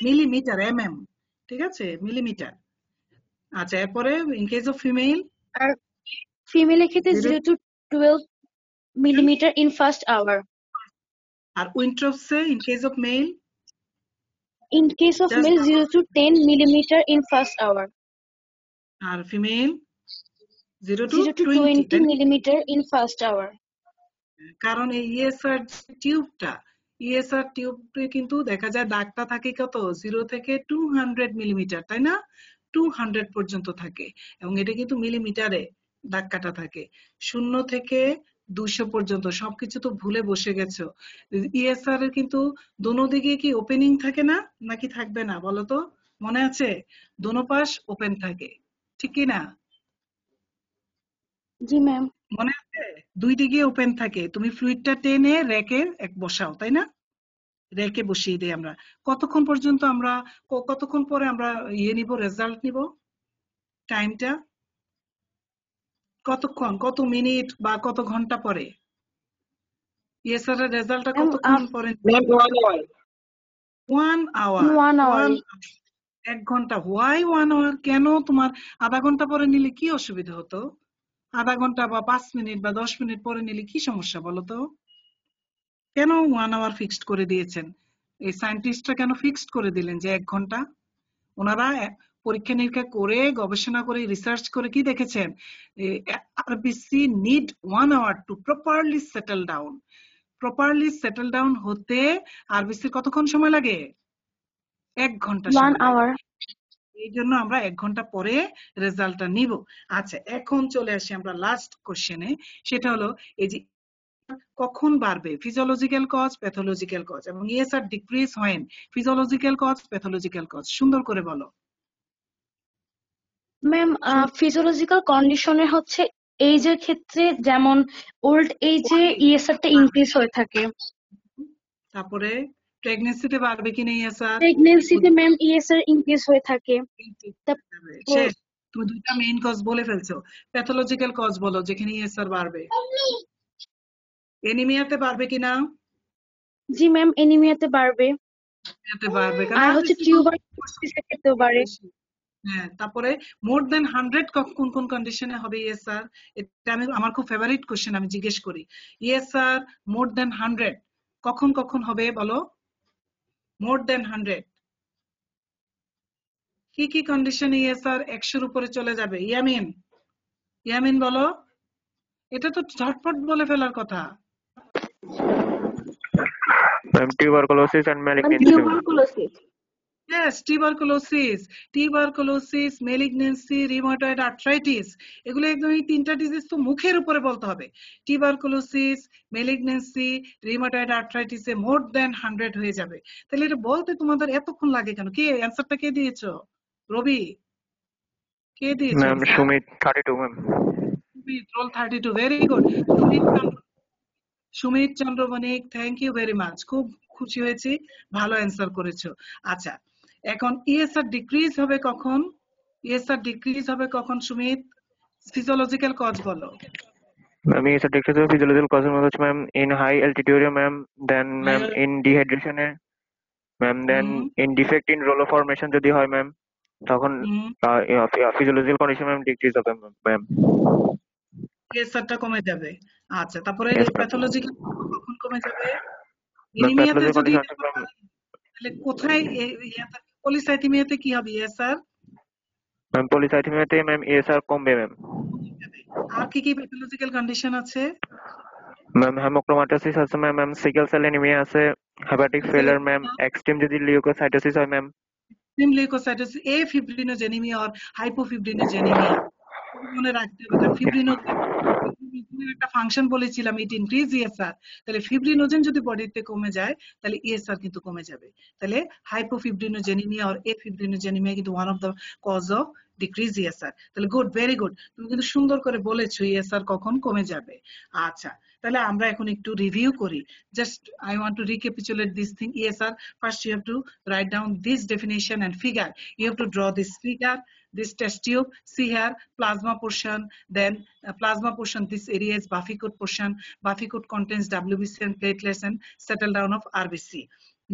মিলিমিটার এমএম, ঠিক আছে? মিলিমিটার। আচ্ছা, এরপরে ইন কেস অফ ফিমেল আর ফিমেলের ক্ষেত্রে 0 to 12 millimetre in first hour. আর উইন্ট্রপসে in case of male in case of male 0 to 10 millimetre in first hour, আর female 0 to 0 to 20, 20 millimetre in first hour. কারণ এই ইএসআর টিউবে কিন্তু দেখা যায় দাগটা থাকে কত? 0 থেকে 200 মিলিমিটার, তাই না? 200 পর্যন্ত থাকে, এবং এটা কিন্তু মিলিমিটারে দাগ কাটা থাকে। 0 থেকে 200 পর্যন্ত। সবকিছু তো ভুলে বসে গেছো। ইএসআর এর কিন্তু দোনো দিকে কি ওপেনিং থাকে না, নাকি থাকবে না বলো তো? মনে আছে? দোনো পাশ ওপেন থাকে, ঠিক কি না? জি ম্যাম। মনে আছে? দুই দিকে ওপেন থাকে। তুমি ফ্লুইডটা টেনে রেকে এক বসাও, তাই না? রেকে বসিয়ে দিই আমরা। কতক্ষণ পর্যন্ত আমরা, কতক্ষণ পরে আমরা নিব, রেজাল্ট নিব? টাইমটা কতক্ষণ, কত মিনিট বা কত ঘন্টা পরে? ইএসআর এর রেজাল্টটা কতক্ষণ পরে? 1 আওয়ার। 1 আওয়ার। 1 ঘন্টা। Why 1 hour? কেন? তোমার আধা ঘন্টা পরে নিলে কি অসুবিধা হতো? আধা ঘন্টা বা 5 মিনিট বা 10 মিনিট পরে নিলে কি সমস্যা বলো তো? কেন 1 আওয়ার ফিক্সড করে দিয়েছেন? এই সায়েন্টিস্টরা কেন ফিক্সড করে দিলেন যে 1 ঘন্টা? ওনারা পরীক্ষা নিরীক্ষা করে, গবেষণা করে, রিসার্চ করে কি দেখেছেন? RBC need 1 hour to properly settle down. Properly settle down হতে আরবিসি কতক্ষণ সময় লাগে? 1 ঘন্টা 1 সময় লাগে। hour. এই জন্য আমরা 1 ঘন্টা পরে রেজাল্টটা নিব। আচ্ছা, এখন চলে আসি আমরা লাস্ট কোশ্চেনে। সেটা হলো এই যে কখন বাড়বে, ফিজিওলজিক্যাল কজ, প্যাথোলজিক্যাল কজ, এবং ESR decrease when, physiological cause, pathological cause, সুন্দর করে বলো। ম্যাম ফিজিওলজিক্যাল কন্ডিশনে হচ্ছে এইজের ক্ষেত্রে, যেমন ওল্ড এজে ইএসআর টা ইনক্রিজ হয়ে থাকে। তারপরে প্রেগন্যান্সিতে বাড়বে কিনা ইএসআর? প্রেগন্যান্সিতে ম্যাম ইএসআর ইনক্রিজ হয়ে থাকে। শেষ, তুমি দুইটা মেইন কজ বলে ফেলছো। প্যাথোলজিক্যাল কজ বলো যেখানে ইএসআর বাড়বে। এনিমিয়াতে বাড়বে কিনা? জি ম্যাম, এনিমিয়াতে বাড়বে। এতে বাড়বে আর হচ্ছে টিউবারকুলোসিসের ক্ষেত্রেও বাড়ে। হ্যাঁ, তারপরে মোর দেন 100 কোন কোন কন্ডিশনে হবে ইএসআর? এটা আমার খুব ফেভারিট কোশ্চেন, আমি জিজ্ঞেস করি। ইএসআর মোর দেন 100 কখন কখন হবে বলো? মোর দেন 100 কি কি কন্ডিশনে ইএসআর 100 উপরে চলে যাবে? ইয়ামিন, ইয়ামিন বলো। এটা তো ঝটপট বলে ফেলার কথা। Tuberculosis and malignancy. Tuberculosis. Yes, tuberculosis, malignancy, rheumatoid arthritis, এগুলো একদম এই তিনটা ডিজিজ তো মুখের উপরে বলতে হবে। টিউবারকুলোসিস, ম্যালিগন্যান্সি, রিউমাটয়েড আর্থ্রাইটিসে মোর দেন 100 হয়ে যাবে। তাহলে এটা বলতে তোমাদের এতক্ষণ লাগে কেন? কে অ্যানসারটা কে দিয়েছো? রবি, কে দিয়েছো? Ma'am, Sumit 32, ma'am. Sumit, roll 32, very good. Sumit Chandra Banik, thank you very much, খুব খুশি হয়েছি, ভালো অ্যান্সার করেছো। আচ্ছা, এখন ইএসআর ডিক্রিজ হবে কখন? ইএসআর ডিক্রিজ হবে কখন সুমিত? ফিজিওলজিক্যাল কজ বলো। Ma'am, is a decrease of physiological causes, ma'am, in high altitude, ma'am, then ma'am in dehydration, ma'am, then in defect in roller formation যদি হয় ma'am, তখন physiological condition ma'am decrease হবে ma'am. ইএসআরটা কমে যাবে। আচ্ছা, তারপরে Yes, ma'am. প্যাথোলজিক্যাল কখন কমে যাবে? Ma'am, এনিমিয়াতে pathological যদি condition ma'am, তাহলে কোথায় পলিসাইথেমিয়াতে কি হবে ESR? ma'am polycythemia ma'am ESR কমবে ma'am. আর কি কি প্যাথোলজিক্যাল কন্ডিশন আছে? Ma'am hemochromatosis আছে ma'am, sickle cell anemia আছে, hepatic failure ma'am, extreme যদি leukocytosis হয় ma'am. Extreme leukocytosis, afibrinogenemia or hypofibrinogenemia মনে রাখতে হবে, কারণ ফিব্রিনোজেনের একটা ফাংশন বলেছিলাম, ইট ইনক্রিজ ইএসআর। তাহলে ফিব্রিনোজেন যদি বডিতে কমে যায় তাহলে ইএসআর কিন্তু কমে যাবে। তাহলে হাইপোফিব্রিনোজেনিমিয়া আর এফিব্রিনোজেনিমিয়া কিন্তু one of the cause of decrease ESR. তাহলে গুড, ভেরি গুড, তুমি কিন্তু সুন্দর করে বলেছো ইএসআর কখন কমে যাবে। আচ্ছা, তাহলে আমরা এখন একটু রিভিউ করি। Just I want to recapitulate this thing. ESR, first you have to write down this definition and figure. You have to draw this figure, this test tube, see here plasma portion, then plasma portion, this area is Buffy coat portion. Buffy coat contains WBC and platelets and settle down of RBC.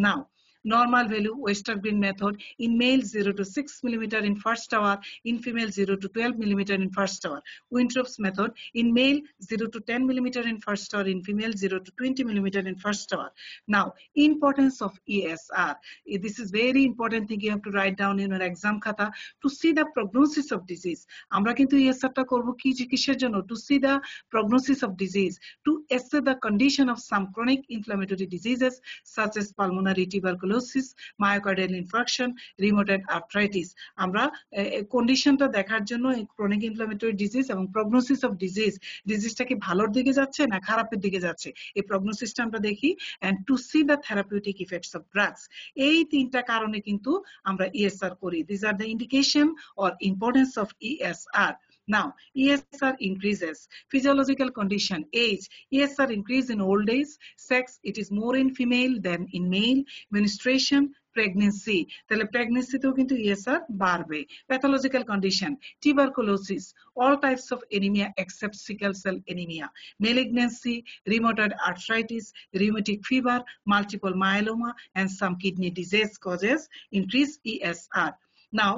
Now, normal value Western green method, in male 0 to 6 millimeter in first hour, in female 0 to 12 millimeter in first hour. Winthrop's method, in male 0 to 10 millimeter in first hour, in female 0 to 20 millimeter in first hour. Now, importance of ESR, this is very important thing you have to write down in your exam khata to see the prognosis of disease. আমরা কিন্তু ESR টা করব কি চিকিৎসার জন্য? to see the prognosis of disease, to assess the condition of some chronic inflammatory diseases such as pulmonary tuberculosis, myocardial infarction, rheumatoid arthritis. আমরা কন্ডিশনটা দেখার জন্য ক্রনিক ইনফ্লামেটরি ডিজিজ এবং প্রগনোসিস অফ ডিজিজটা কি ভালোর দিকে যাচ্ছে না খারাপের দিকে যাচ্ছে, এই প্রগনোসিসটা আমরা দেখি, and to see the therapeutic effects of drugs. এই তিনটা কারণে কিন্তু আমরা ESR করি। These are the indication or importance of ESR. Now, ESR increases. Physiological condition, age. ESR increase in old age. Sex, it is more in female than in male. Menstruation, pregnancy. তাহলে প্রেগন্যান্সিতেও কিন্তু ESR বাড়বে। Pathological condition, tuberculosis, all types of anemia except sickle cell anemia. Malignancy, rheumatoid arthritis, rheumatic fever, multiple myeloma, and some kidney disease causes increase ESR. Now,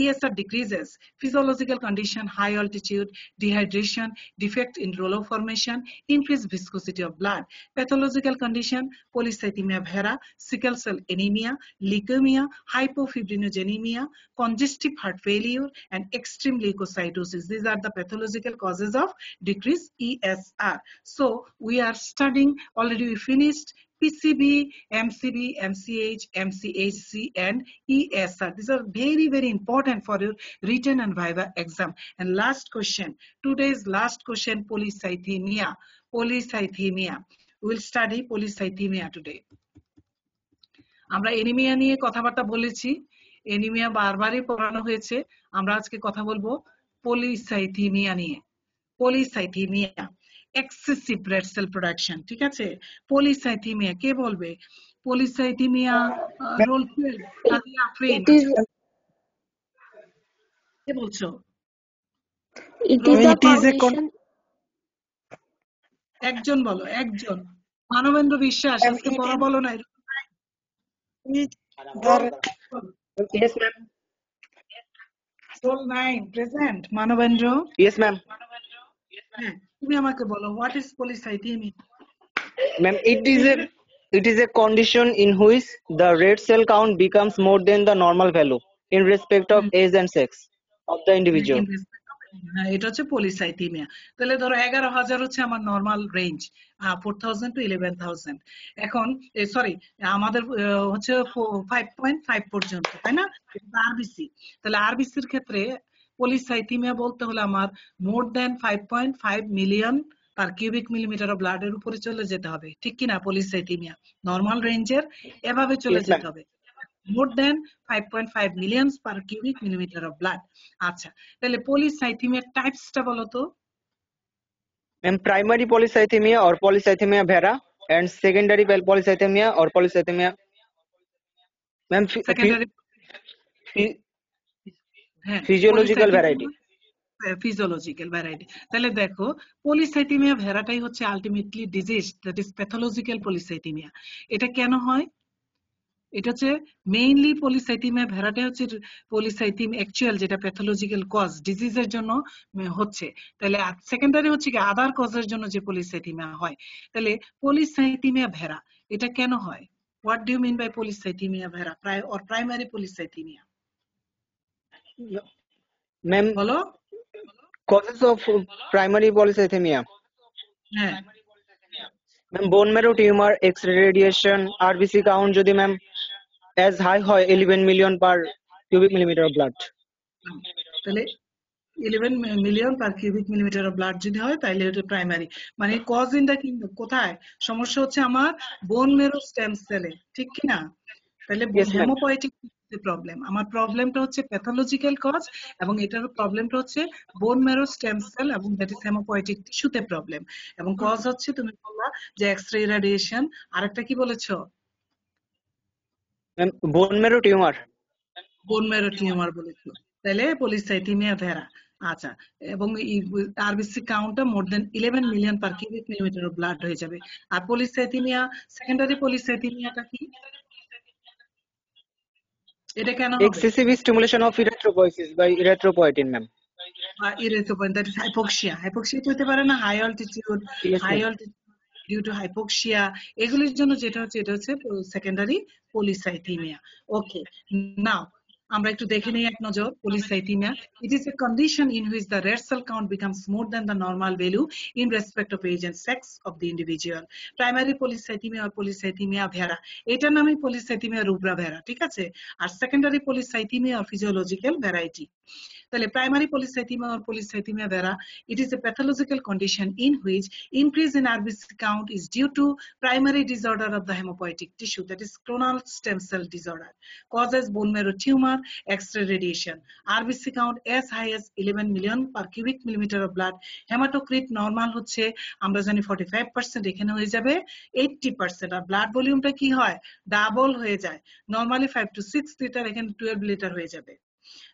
ESR decreases physiological condition, high altitude, dehydration, defect in rouleau formation, increased viscosity of blood. Pathological condition, polycythemia vera, sickle cell anemia, leukemia, hypofibrinogenemia, congestive heart failure, and extreme leukocytosis. These are the pathological causes of decreased ESR. So we are studying, already we finished PCB, MCB, MCH, MCHC, and ESR. These are very, very important for your written and viva exam. And last question, today's last question, polycythemia. Polycythemia. We'll study polycythemia today. আমরা এনিমিয়া নিয়ে কথাবার্তা বলেছি, এনিমিয়া বারবারই পড়ানো হয়েছে। আমরা আজকে কথা বলবো পলিসাইথিমিয়া নিয়ে। পলিসাইথিমিয়া, এক্সেসিভ রেড সেল প্রোডাকশন, ঠিক আছে? পলিসাইথিমিয়া কে বলবে? পলিসাইথিমিয়া রোল প্লে কাজী আফরিন, কে বলছো? একজন বলো, একজন। মানবেন্দ্র বিশ্বাস, আজকে পড়া বলো না। Yes, ma'am. Roll 9 present. Manavendra? Yes, ma'am. তুমি আমাকে বলো, what is polycythemia? Ma'am, it is a condition in which the red cell count becomes more than the normal value in respect of age and sex of the individual. এটা হচ্ছে পলিসাইথিমিয়া। তাহলে ধরো 11,000 হচ্ছে আমার নরমাল রেঞ্জ, 4,000 to 11,000। এখন সরি, আমাদের হচ্ছে 5.5 পর্যন্ত, তাই না? আরবিসি। তাহলে আরবিসির ক্ষেত্রে পলিসাইথিমিয়া বলতে হলে আমার more than 5.5 million per cubic millimetre of blood এর উপরে চলে যেতে হবে, ঠিক কিনা? পলিসাইথিমিয়া নরমাল রেঞ্জের এভাবে চলে যেতে হবে, more than 5.5 million per cubic millimeter of blood. আচ্ছা, তাহলে polycythemia টাইপসটা বলো তো। And primary polycythemia or polycythemia vera, and secondary polycythemia or polycythemia. Ma'am, secondary physiological variety. Physiological variety. তাহলে দেখো, polycythemia ভেরাটাই হচ্ছে ultimately disease, that is pathological polycythemia। এটা কেন হয়? এটা হচ্ছে মেইনলি পলিসাইথিমিয়া ভেরাটাই হচ্ছে পলিসাইথিমিয়া অ্যাকচুয়াল, যেটা প্যাথোলজিক্যাল কজ ডিজিজের জন্য হচ্ছে। তাহলে সেকেন্ডারি হচ্ছে কি আদার কজের জন্য যে পলিসাইথিমিয়া হয়। তাহলে পলিসাইথিমিয়া ভেরা এটা কেন হয়? What do you mean by polycythaemia vera or primary polycythaemia? Ma'am বলো causes of primary polycythemia. হ্যাঁ ma'am bone marrow tumour, X-ray radiation, RBC count যদি ম্যাম as high হয় 11 million per cubic millimeter of blood. তাহলে 11 million per cubic millimetre of blood যদি হয় তাহলে এটা প্রাইমারি। মানে কজ ইন দা কিংডম কোথায়? সমস্যা হচ্ছে আমার বোন মেরো স্টেম সেলে, ঠিক কি না? তাহলে হেমোপয়েটিক প্রবলেম, আমার প্রবলেমটা হচ্ছে প্যাথোলজিক্যাল কজ, এবং এটার প্রবলেমটা হচ্ছে বোন মেরো স্টেম সেল, এবং দ্যাট ইজ হেমোপয়েটিক টিস্যুতে প্রবলেম। এবং কজ হচ্ছে তুমি বললা যে এক্স-রে রেডিয়েশন, আরেকটা কি বলেছো? Bone marrow tumour. Bone marrow tumour বলেছো। তাহলে পলিসাইথিমিয়া ভেরা। আচ্ছা, এবং আরবিসি কাউন্টটা more than 11 million per cubic millimetre of blood হয়ে যাবে। আর পলিসাইথিমিয়া, সেকেন্ডারি পলিসাইথিমিয়াটা কি? এটা কেন হবে? Excessive stimulation of erythropoiesis by erythropoietin ma'am. Erythropoietin, that is hypoxia. Hypoxia তো হতে পারে না high altitude, due to hypoxia, এগুলির জন্য যেটা হচ্ছে এটা হচ্ছে সেকেন্ডারি পলিসাইথিমিয়া। ওকে, নাও আমরা একটু দেখে নেই এক নজর polycythemia. It is a condition in which the red cell count becomes more than the normal value in respect of age and sex of the individual. Primary polycythemia আর পলিসাইথিমিয়া ভেরা, এটার নামই পলিসাইথিমিয়া রুব্রা ভেরা, ঠিক আছে? আর সেকেন্ডারি পলিসাইথিমিয়া আর ফিজিওলজিক্যাল ভ্যারাইটি। তাহলে primary polycythemia or polycythemia vera, it is a pathological condition in which increase in RBC count is due to primary disorder of the hemopoietic tissue, that is clonal stem cell disorder, causes bone marrow tumor, X-ray radiation, RBC count as high as 11 million per cubic millimeter of blood, hematocrit normal হচ্ছে আমরা জানি 45%, এখানে হয়ে যাবে 80%, আর ব্লাড ভলিউমটা কি হয়? ডাবল হয়ে যায়, নরমালি 5 to 6 লিটার, এখানে 12 লিটার হয়ে যাবে।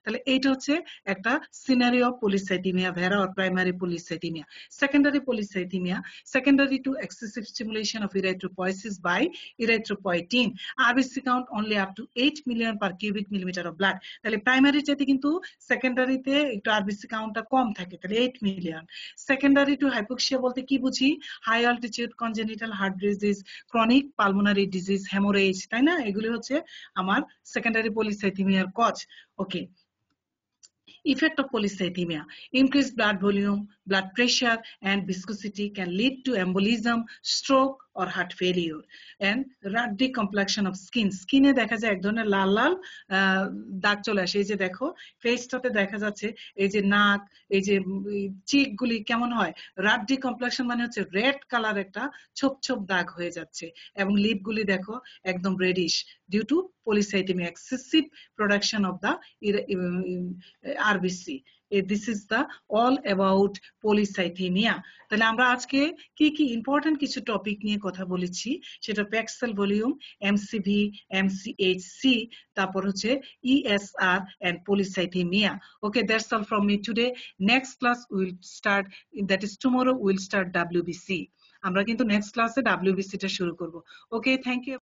তাহলে এইটা হচ্ছে একটা scenario of polycythemia vera or primary polycythemia. Secondary polycythemia, secondary to excessive stimulation of erythropoiesis by erythropoietin. RBC count only up to 8 million per cubic millimeter of blood. তাহলে প্রাইমারি চাইতে কিন্তু সেকেন্ডারিতে একটু আরবিসি কাউন্টটা কম থাকে, তাহলে 8 মিলিয়ন। সেকেন্ডারি টু হাইপোক্সিয়া বলতে কি বুঝি? High altitude congenital heart disease, chronic pulmonary disease, hemorrhage, তাই না? এগুলি হচ্ছে আমার সেকেন্ডারি পলিসাইথেমিয়ার cause. Okay, effect of polycythemia: increased blood volume, blood pressure and viscosity can lead to embolism, stroke or heart failure. And ruddy complexion of skin, স্কিনে দেখা যায় এক ধরনের লাল লাল দাগ চলে আসে। এই যে দেখো ফেসটাতে দেখা যাচ্ছে এই যে নাক, এই যে চিকগুলি কেমন হয়, রাড্ডি কমপ্লেকশন মানে হচ্ছে রেড কালার একটা ছোপ ছোপ দাগ হয়ে যাচ্ছে, এবং লিপগুলি দেখো একদম reddish due to polycythemia, excessive production of the RBC. This is the all about polycythemia. তাহলে আমরা আজকে কি কি ইম্পর্টেন্ট কিছু টপিক নিয়ে কথা বলেছি, সেটা প্যাক্সেল ভলিউম, এমসিভি, এমসিএইচসি, তারপর হচ্ছে ESR and polycythemia. Okay, that's all from me today. Next class we'll start, that is tomorrow we'll start WBC. আমরা কিন্তু নেক্সট ক্লাসে WBC টা শুরু করব। ওকে, থ্যাংক ইউ।